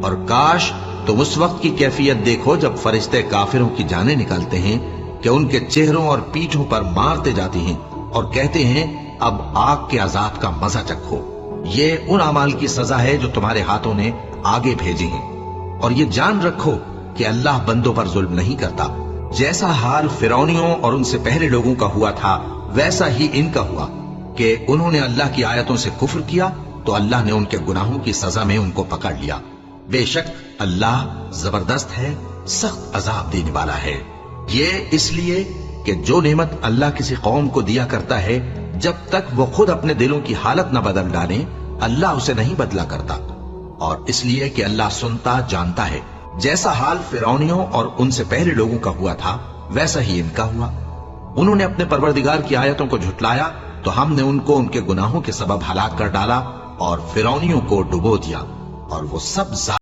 اور کاش تم اس وقت کی کیفیت دیکھو جب فرشتے کافروں کی جانیں نکالتے ہیں کہ ان کے چہروں اور پیٹھوں پر مارتے جاتے ہیں اور کہتے ہیں اب آگ کے عذاب کا مزہ چکھو، یہ ان اعمال کی سزا ہے جو تمہارے ہاتھوں نے آگے بھیجے ہیں، اور یہ جان رکھو کہ اللہ بندوں پر ظلم نہیں کرتا۔ جیسا حال فرعونیوں اور ان سے پہلے لوگوں کا ہوا تھا ویسا ہی ان کا ہوا کہ انہوں نے اللہ کی آیتوں سے کفر کیا تو اللہ نے ان کے گناہوں کی سزا میں ان کو پکڑ لیا۔ بے شک اللہ زبردست ہے، سخت عذاب دینے والا ہے۔ یہ اس لیے کہ جو نعمت اللہ کسی قوم کو دیا کرتا ہے جب تک وہ خود اپنے دلوں کی حالت نہ بدل ڈالیں اللہ اسے نہیں بدلا کرتا، اور اس لیے کہ اللہ سنتا جانتا ہے۔ جیسا حال فرعونیوں اور ان سے پہلے لوگوں کا ہوا تھا ویسا ہی ان کا ہوا۔ انہوں نے اپنے پروردگار کی آیتوں کو جھٹلایا تو ہم نے ان کو ان کے گناہوں کے سبب ہلاک کر ڈالا اور فرعونیوں کو ڈبو دیا، اور وہ سب